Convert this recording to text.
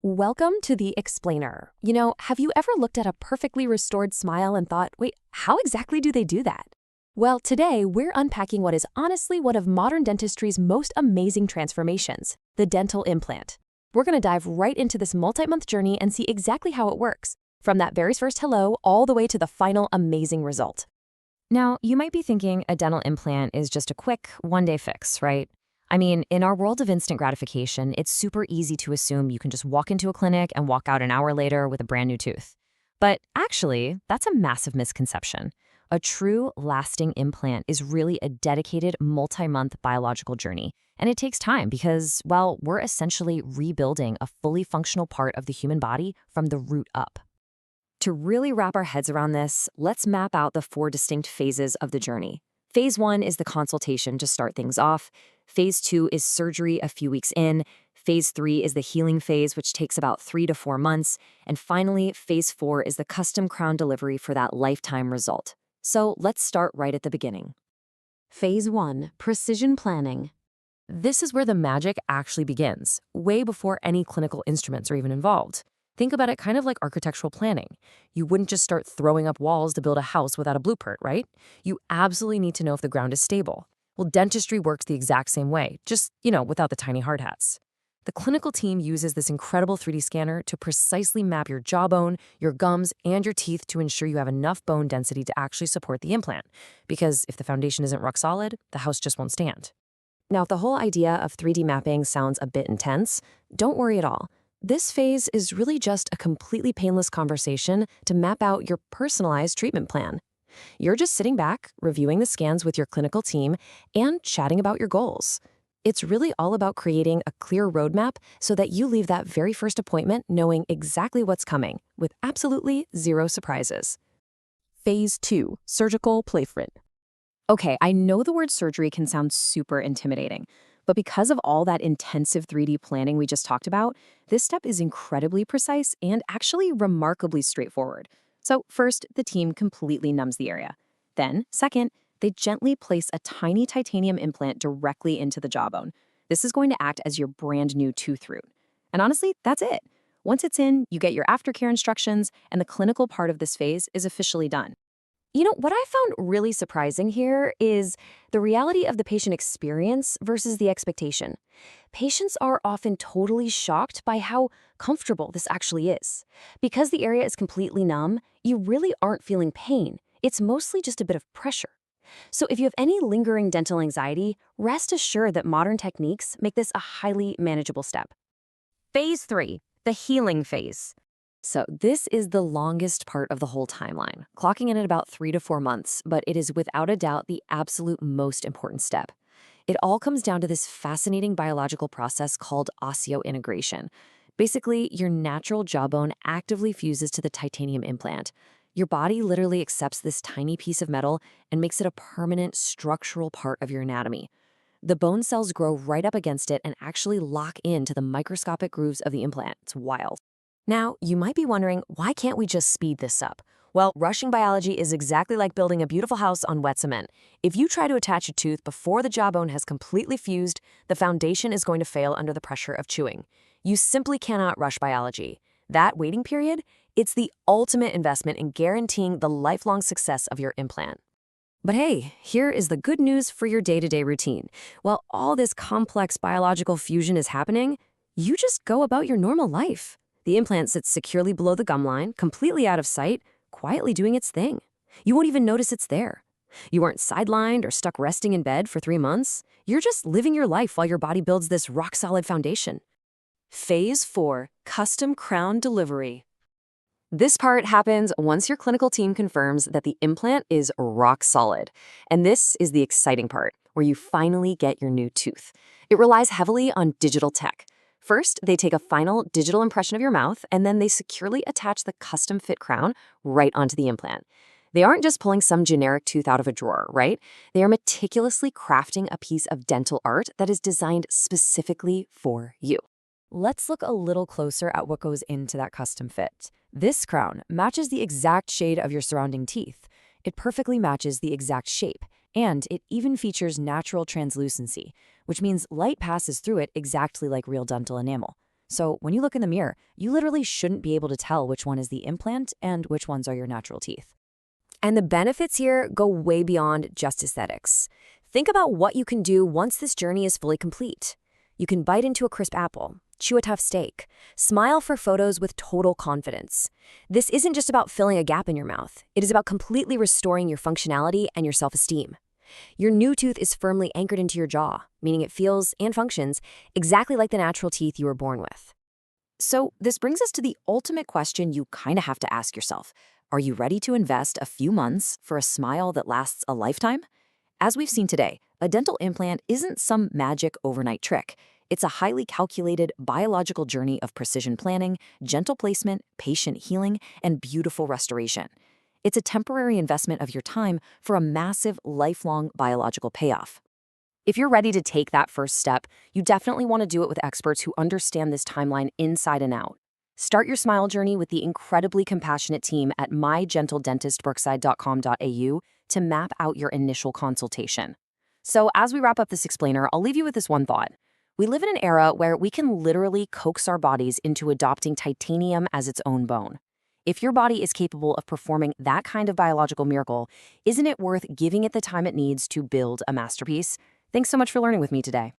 Welcome to the Explainer. Have you ever looked at a perfectly restored smile and thought, wait, how exactly do they do that? Well, today we're unpacking what is honestly one of modern dentistry's most amazing transformations, the dental implant. We're going to dive right into this multi-month journey and see exactly how it works, from that very first hello all the way to the final amazing result. Now, you might be thinking a dental implant is just a quick, one-day fix, right? I mean, in our world of instant gratification, it's super easy to assume you can just walk into a clinic and walk out an hour later with a brand new tooth. But actually, that's a massive misconception. A true, lasting implant is really a dedicated, multi-month biological journey. And it takes time because, well, we're essentially rebuilding a fully functional part of the human body from the root up. To really wrap our heads around this, let's map out the four distinct phases of the journey. Phase 1 is the consultation to start things off. Phase 2 is surgery a few weeks in. Phase 3 is the healing phase, which takes about 3 to 4 months. And finally, Phase 4 is the custom crown delivery for that lifetime result. So let's start right at the beginning. Phase 1, precision planning. This is where the magic actually begins, way before any clinical instruments are even involved. Think about it kind of like architectural planning. You wouldn't just start throwing up walls to build a house without a blueprint, right? You absolutely need to know if the ground is stable. Well, dentistry works the exact same way, just, without the tiny hard hats. The clinical team uses this incredible 3D scanner to precisely map your jawbone, your gums, and your teeth to ensure you have enough bone density to actually support the implant. Because if the foundation isn't rock solid, the house just won't stand. Now, if the whole idea of 3D mapping sounds a bit intense, don't worry at all. This phase is really just a completely painless conversation to map out your personalized treatment plan. You're just sitting back, reviewing the scans with your clinical team, and chatting about your goals. It's really all about creating a clear roadmap so that you leave that very first appointment knowing exactly what's coming, with absolutely zero surprises. Phase 2, surgical placement. Okay, I know the word surgery can sound super intimidating, but because of all that intensive 3D planning we just talked about, this step is incredibly precise and actually remarkably straightforward. So first, the team completely numbs the area. Then, second, they gently place a tiny titanium implant directly into the jawbone. This is going to act as your brand new tooth root. And honestly, that's it. Once it's in, you get your aftercare instructions, and the clinical part of this phase is officially done. What I found really surprising here is the reality of the patient experience versus the expectation. Patients are often totally shocked by how comfortable this actually is. Because the area is completely numb, you really aren't feeling pain. It's mostly just a bit of pressure. So if you have any lingering dental anxiety, rest assured that modern techniques make this a highly manageable step. Phase 3, the healing phase. So this is the longest part of the whole timeline, clocking in at about 3 to 4 months, but it is without a doubt the absolute most important step. It all comes down to this fascinating biological process called osseointegration. Basically, your natural jawbone actively fuses to the titanium implant. Your body literally accepts this tiny piece of metal and makes it a permanent structural part of your anatomy. The bone cells grow right up against it and actually lock into the microscopic grooves of the implant. It's wild. Now, you might be wondering, why can't we just speed this up? Well, rushing biology is exactly like building a beautiful house on wet cement. If you try to attach a tooth before the jawbone has completely fused, the foundation is going to fail under the pressure of chewing. You simply cannot rush biology. That waiting period, it's the ultimate investment in guaranteeing the lifelong success of your implant. But hey, here is the good news for your day-to-day routine. While all this complex biological fusion is happening, you just go about your normal life. The implant sits securely below the gum line, completely out of sight, quietly doing its thing. You won't even notice it's there. You aren't sidelined or stuck resting in bed for 3 months. You're just living your life while your body builds this rock-solid foundation. Phase 4, custom crown delivery. This part happens once your clinical team confirms that the implant is rock solid. And this is the exciting part, where you finally get your new tooth. It relies heavily on digital tech. First, they take a final digital impression of your mouth, and then they securely attach the custom-fit crown right onto the implant. They aren't just pulling some generic tooth out of a drawer, right? They are meticulously crafting a piece of dental art that is designed specifically for you. Let's look a little closer at what goes into that custom fit. This crown matches the exact shade of your surrounding teeth. It perfectly matches the exact shape, and it even features natural translucency, which means light passes through it exactly like real dental enamel. So when you look in the mirror, you literally shouldn't be able to tell which one is the implant and which ones are your natural teeth. And the benefits here go way beyond just aesthetics. Think about what you can do once this journey is fully complete. You can bite into a crisp apple, chew a tough steak, smile for photos with total confidence. This isn't just about filling a gap in your mouth. It is about completely restoring your functionality and your self-esteem. Your new tooth is firmly anchored into your jaw, meaning it feels and functions exactly like the natural teeth you were born with. So this brings us to the ultimate question you kind of have to ask yourself. Are you ready to invest a few months for a smile that lasts a lifetime? As we've seen today, a dental implant isn't some magic overnight trick. It's a highly calculated biological journey of precision planning, gentle placement, patient healing, and beautiful restoration. It's a temporary investment of your time for a massive, lifelong biological payoff. If you're ready to take that first step, you definitely want to do it with experts who understand this timeline inside and out. Start your smile journey with the incredibly compassionate team at mygentledentistbrookside.com.au to map out your initial consultation. So as we wrap up this explainer, I'll leave you with this one thought. We live in an era where we can literally coax our bodies into adopting titanium as its own bone. If your body is capable of performing that kind of biological miracle, isn't it worth giving it the time it needs to build a masterpiece? Thanks so much for learning with me today.